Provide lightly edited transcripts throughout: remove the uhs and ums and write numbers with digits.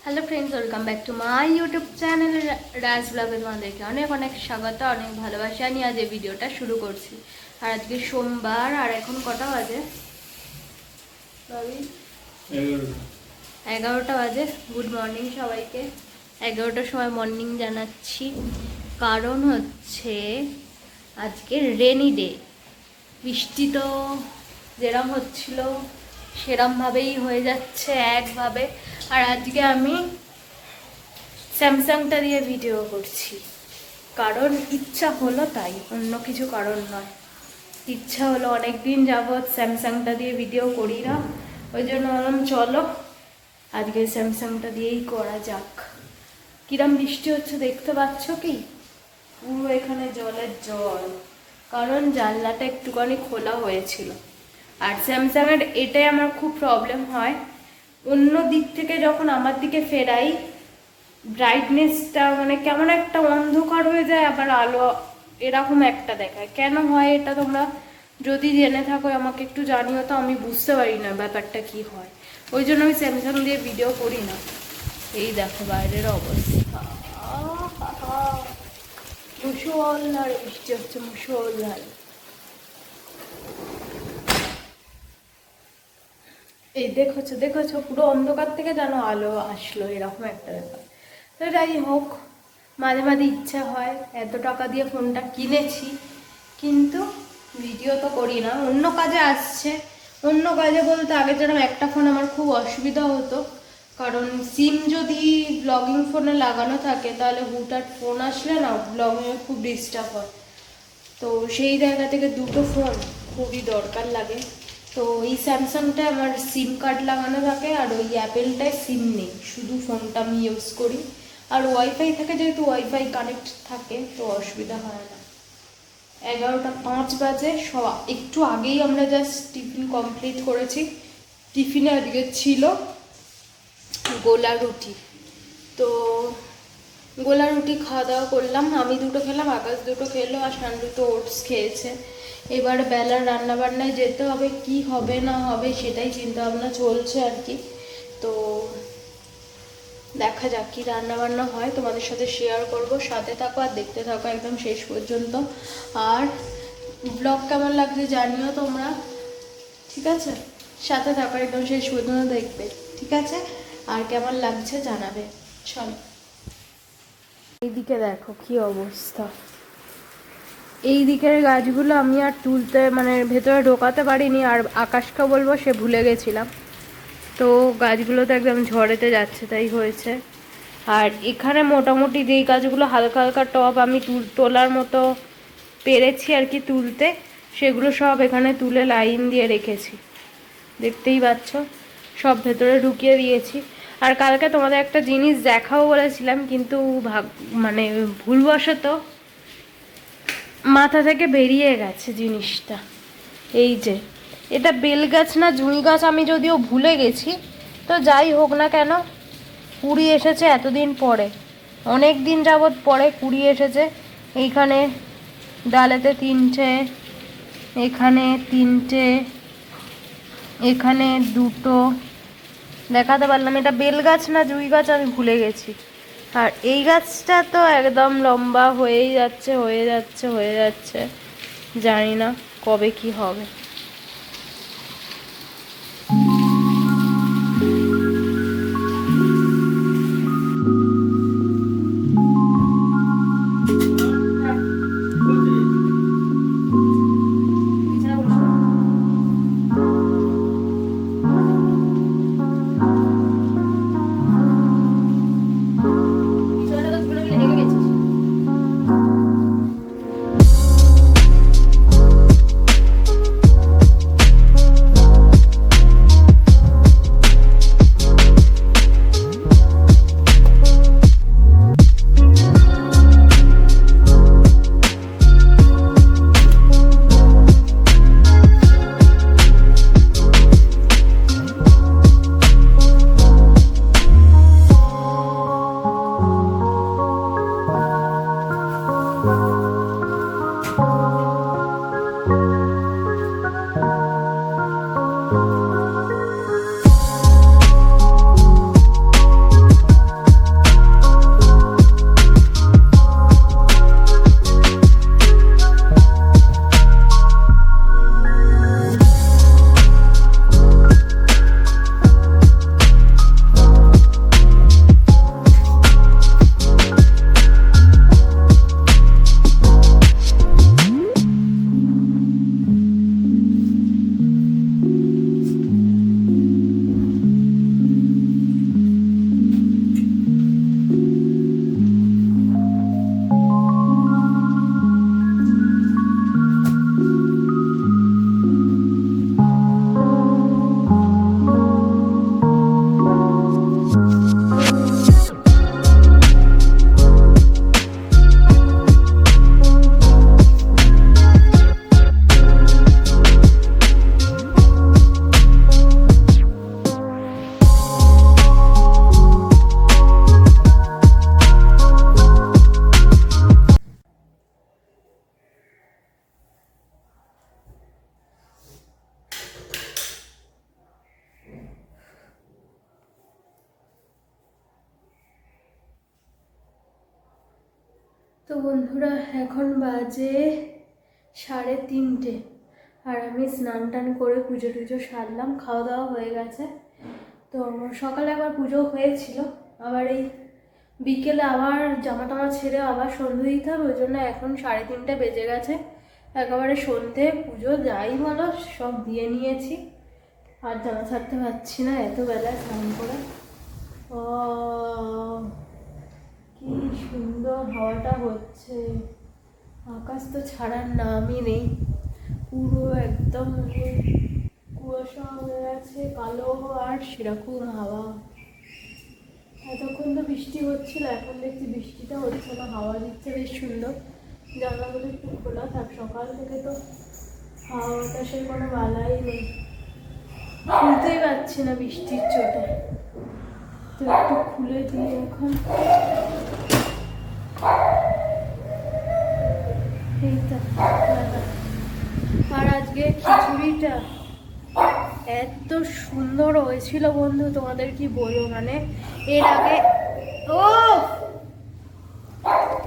Hello friends, welcome back to my YouTube channel Raj ব্লগে। তোমাদেরকে অনেক অনেক স্বাগত, অনেক ভালোবাসা নিয়ে আজ এই ভিডিওটা শুরু করছি। আর আজকে সোমবার, আর এখন কটা বাজে? 11টা বাজে। গুড মর্নিং সবাইকে। 11টার সময় মর্নিং জানাচ্ছি, কারণ হচ্ছে আজকে রেনি ডে। বৃষ্টি তো যেরম হচ্ছিল সেরমভাবেই হয়ে যাচ্ছে একভাবে। আর আজকে আমি স্যামসাংটা দিয়ে ভিডিও করছি, কারণ ইচ্ছা হলো, তাই, অন্য কিছু কারণ নয়। ইচ্ছা হলো, অনেক দিন যাবৎ স্যামসাংটা দিয়ে ভিডিও করি না, ওই জন্য বললাম চলো আজকে স্যামসাংটা দিয়েই করা যাক। কিরম বৃষ্টি হচ্ছে দেখতে পাচ্ছ কি? পুরো এখানে জলের জল, কারণ জানলাটা একটুখানি খোলা হয়েছিল। আর স্যামসাংয়ের এটাই আমার খুব প্রবলেম হয়, অন্য দিক থেকে যখন আমার দিকে ফেরাই ব্রাইটনেসটা মানে কেমন একটা অন্ধকার হয়ে যায়, আবার আলো এরকম একটা দেখায়। কেন হয় এটা তোমরা যদি জেনে থাকো আমাকে একটু জানিও তো, আমি বুঝতে পারি না ব্যাপারটা কি হয়। ওই জন্য আমি স্যামসাং দিয়ে ভিডিও করি না। এই দেখো বাইরের অবস্থা, মুষলধারে বৃষ্টি হচ্ছে, মুষলধারে। এই দেখেছো পুরো অন্ধকার থেকে যেন আলো আসলো, এরকম একটা ব্যাপার। তো যাই হোক, মাঝে মাঝে ইচ্ছা হয়, এত টাকা দিয়ে ফোনটা কিনেছি কিন্তু ভিডিও তো করি না, অন্য কাজে আসছে। অন্য কাজে বলতে আগে যেরকম একটা ফোন আমার খুব অসুবিধা হতো, কারণ সিম যদি ব্লগিং ফোনে লাগানো থাকে তাহলে হুটহাট ফোন আসলে না ব্লগিংয়ে খুব ডিস্টার্ব হয়। তো সেই জায়গা থেকে দুটো ফোন খুবই দরকার লাগে। তো এই স্যামসাংটা আমার সিম কার্ড লাগানো থাকে, আর ওই অ্যাপেলটায় সিম নেই, শুধু ফোনটা আমি ইউজ করি। আর ওয়াইফাই থাকে, যেহেতু ওয়াইফাই কানেক্ট থাকে তো অসুবিধা হয় না। 11টা 5 বাজে, একটু আগেই আমরা জাস্ট টিফিন কমপ্লিট করেছি। টিফিনে আজকে ছিল গোলা রুটি। তো গোলা রুটি খাওয়া দাওয়া করলাম, আমি দুটো খেলাম, আকাশ দুটো খেলো, আর শান্ডু তো ওটস খেয়েছে। এবার বেলার রান্নাবান্নায় যেতে হবে, কি হবে না হবে সেটাই চিন্তা ভাবনা চলছে আর কি। তো দেখা যাক কি রান্নাবান্না হয়, তোমাদের সাথে শেয়ার করব। সাথে থাকো আর দেখতে থাকো একদম শেষ পর্যন্ত। আর ব্লগ কেমন লাগছে জানিও তোমরা, ঠিক আছে? সাথে থাকো একদম শেষ পর্যন্ত দেখবে, ঠিক আছে? আর কেমন লাগছে জানাবে। চলো, এইদিকে দেখো কি অবস্থা। এই দিকের গাছগুলো আমি আর তুলতে মানে ভেতরে ঢোকাতে পারিনি, আর আকাশকে বলবো সে ভুলে গেছিলাম। তো গাছগুলো তো একদম ঝড়েতে যাচ্ছে, তাই হয়েছে। আর এখানে মোটামুটি যেই গাছগুলো হালকা হালকা টব আমি তোলার মতো পেরেছি আর কি তুলতে, সেগুলো সব এখানে তুলে লাইন দিয়ে রেখেছি, দেখতেই পাচ্ছ, সব ভেতরে ঢুকিয়ে দিয়েছি। আর কালকে তোমাদের একটা জিনিস দেখাও বলেছিলাম, কিন্তু মানে ভুলবশত মাথা থেকে বেরিয়ে গেছে জিনিসটা। এই যে এটা বেল গাছ না জুঁই গাছ, আমি যদিও ভুলে গেছি, তো যাই হোক না কেন কুড়ি এসেছে এতদিন পরে, অনেক দিন যাবৎ পরে কুড়ি এসেছে। এইখানে ডালেতে 3টে, এখানে 3টে, এখানে 2টো দেখাতে পারলাম। এটা বেল গাছ না জুঁই গাছ আমি ভুলে গেছি। আর এই গাছটা তো একদম লম্বা হয়েই যাচ্ছে, হয়ে যাচ্ছে, হয়ে যাচ্ছে, জানি না কবে কি হবে। তো বন্ধুরা এখন বাজে 3:30, আর আমি স্নান টান করে পুজো টুজো সারলাম, খাওয়া দাওয়া হয়ে গেছে। তো সকালে আবার পুজো হয়েছিল, আবার এই বিকেলে আবার জামা টামা ছেড়ে আবার সন্ধ্যে দিতে হবে, ওই জন্য এখন 3:30 বেজে গেছে। একেবারে সন্ধ্যে পুজো যাই বলো সব দিয়ে নিয়েছি, আর জামা ছাড়তে পারছি না এত বেলায় স্নান করে। ও কি সুন্দর হাওয়াটা হচ্ছে, আকাশ তো ছাড়ার নামই নেই, পুরো একদম কুয়াশা হয়ে গেছে কালো, আর সেরকম হাওয়া। এতক্ষণ তো বৃষ্টি হচ্ছিল, এখন দেখছি বৃষ্টিটা হচ্ছে না, হাওয়া দিচ্ছে বেশ সুন্দর। জানলাগুলো একটু খোলা থাক, সকাল থেকে তো হাওয়া বাতাসের কোনো বালাই নেই, খুলতেই পারছি না বৃষ্টির চোটে। তো একটু খুলে দিই এখন। আর আজকে খিচুড়িটা এত সুন্দর হয়েছিল বন্ধু, তোমাদের কি বলবো। মানে এর আগে ও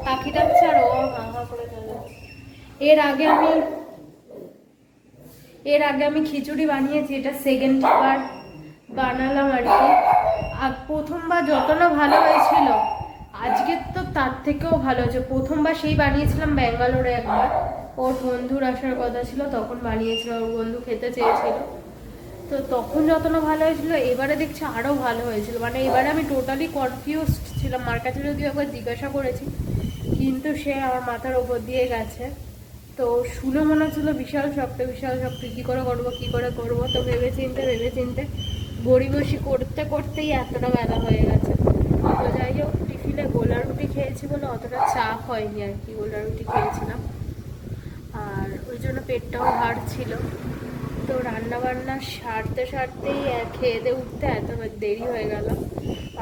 পাখি ডাকছে আর ও হাঁ করে চলে। এর আগে আমি খিচুড়ি বানিয়েছি, এটা সেকেন্ড বার বানালাম আর কি। আর প্রথমবার যত না ভালো হয়েছিল, আজকে তো তার থেকেও ভালো হয়েছে। প্রথমবার সেই বানিয়েছিলাম ব্যাঙ্গালোরে একবার, ওর বন্ধুর আসার কথা ছিল, তখন বানিয়েছিল, ওর বন্ধু খেতে চেয়েছিল, তো তখন যত না ভালো হয়েছিল, এবারে দেখছি আরও ভালো হয়েছিল। মানে এবারে আমি টোটালি কনফিউজড ছিলাম, মার কাছে যদিও একবার জিজ্ঞাসা করেছি, কিন্তু সে আমার মাথার ওপর দিয়ে গেছে। তো শুনে মনে হচ্ছিলো বিশাল শক্ত কী করে করবো। তো ভেবে চিনতে বসি করতে করতেই এতটা বেলা হয়ে গেছে। তো যাই হোক, টিফিনে গোলা রুটি খেয়েছি বলে অতটা চাপ হয়নি আর কি, গোলা রুটি খেয়েছিলাম, আর ওই জন্য পেটটাও ভার ছিল। তো রান্নাবান্না সারতেই খেয়ে দিয়ে উঠতে এত দেরি হয়ে গেল।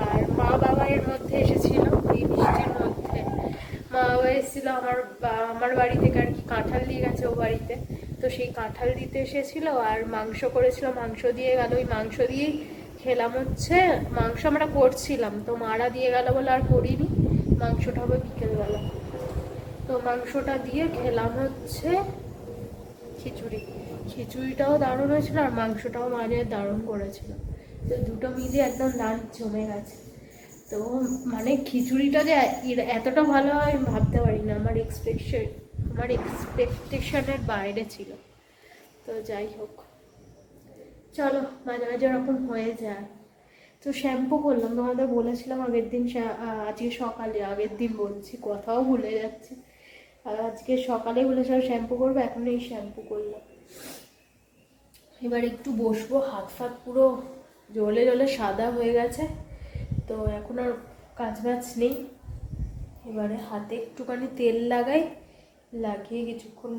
আর মা বাবা এর মধ্যে এসেছিল, এই বৃষ্টির মধ্যে মা বাবা এসেছিলো আমার বাড়ি থেকে আর কি, কাঁঠাল দিয়ে গেছে ও বাড়িতে, তো সেই কাঁঠাল দিতে এসেছিল। আর মাংস করেছিল, মাংস দিয়ে গেল, ওই মাংস দিয়েই খেলাম। হচ্ছে মাংস আমরা করছিলাম, তো মারা দিয়ে গেল বলে আর করিনি, মাংসটা হবে বিকেলবেলা। তো মাংসটা দিয়ে খেলাম হচ্ছে খিচুড়িটাও দারুণ হয়েছিল, আর মাংসটাও মাঝে দারুণ করেছিল। তো দুটো মিলিয়ে একদম লাঞ্চ জমে গেছে। তো মানে খিচুড়িটা যে এতটা ভালো হয় আমি ভাবতে পারি না, আমার এক্সপেকটেশনের বাইরে ছিল। তো যাই হোক, চলো, মাঝে মাঝে ওরকম হয়ে যায়। তো শ্যাম্পু করলাম, তোমাদের বলেছিলাম আগের দিন, আজকে সকালে, আগের দিন বলছি, কথাও ভুলে যাচ্ছি। আর আজকে সকালে বলেছিলাম শ্যাম্পু করবো, এখন এই শ্যাম্পু করলাম। এবার একটু বসবো, হাত ফাত পুরো জলে সাদা হয়ে গেছে, তো এখন আর কাজ বাজ নেই। এবারে হাতে একটুখানি তেল লাগিয়ে কিছুক্ষণ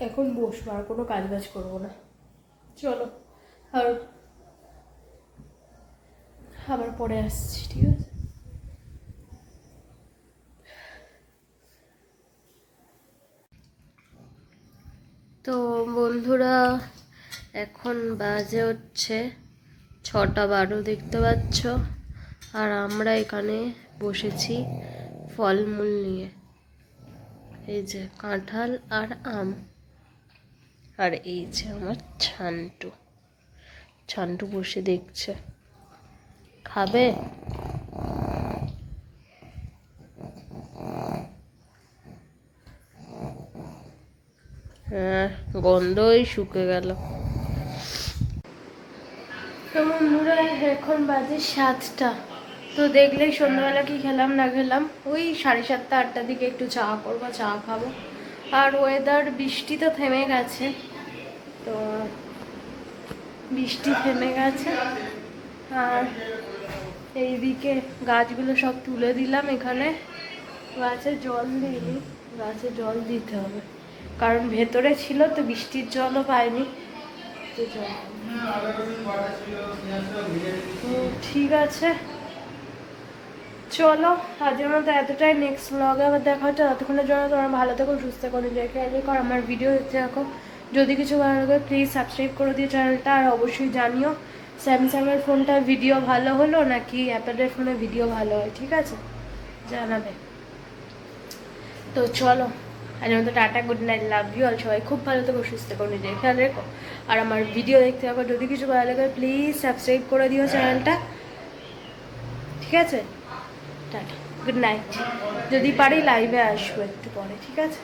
এখন বসবো, আর কোনো কাজ বাজ করবো না। চলো, আর আবার পরে আসছি, ঠিক আছে? তো বন্ধুরা, এখন বাজে হচ্ছে 6:12, দেখতে পাচ্ছ। আর আমরা এখানে বসেছি ফলমূল নিয়ে, এই যে কাঁঠাল আর আম। আর এই যে আমার ছান্টু বসে দেখছে, খাবে? হ্যাঁ, গন্ধই শুকে গেল। তো বন্ধুরা, এখন বাজে 7টা। তো দেখলেই সন্ধ্যাবেলা কি খেলাম না খেলাম, ওই 7:30 8টার দিকে একটু চা করবো, চা খাবো। আর ওয়েদার, বৃষ্টি তো থেমে গেছে, তো বৃষ্টি থেমে গেছে। আর এইদিকে গাছগুলো সব তুলে দিলাম, এখানে গাছে জল দিইনি, গাছে জল দিতে হবে, কারণ ভেতরে ছিল তো বৃষ্টির জলও পাইনি। তো ঠিক আছে, চলো আজকের মতো এতটাই। নেক্সট ব্লগে আবার দেখা হচ্ছে, ততক্ষণের জন্য তোমরা ভালো থেকো, সুস্থ থাকো, নিজেকে খেয়াল রেখো, আমার ভিডিও দেখতে থাকো। যদি কিছু ভালো লাগে প্লিজ সাবস্ক্রাইব করে দিও চ্যানেলটা, আর অবশ্যই জানিও স্যামসাংয়ের ফোনটা ভিডিও ভালো হলো নাকি অ্যাপেলের ফোনে ভিডিও ভালো হয়, ঠিক আছে? জানাবে। তো চলো আজ মতো tata, good night, love you all. সবাই খুব ভালো থেকো, সুস্থ থেকো, নিজের খেয়াল রেখো। আর আমার ভিডিও দেখতে থাকো, যদি কিছু ভালো লাগে প্লিজ সাবস্ক্রাইব করে দিও চ্যানেলটা, ঠিক আছে? Tata, good night. যদি পারি লাইভে আসবো একটু পরে, ঠিক আছে?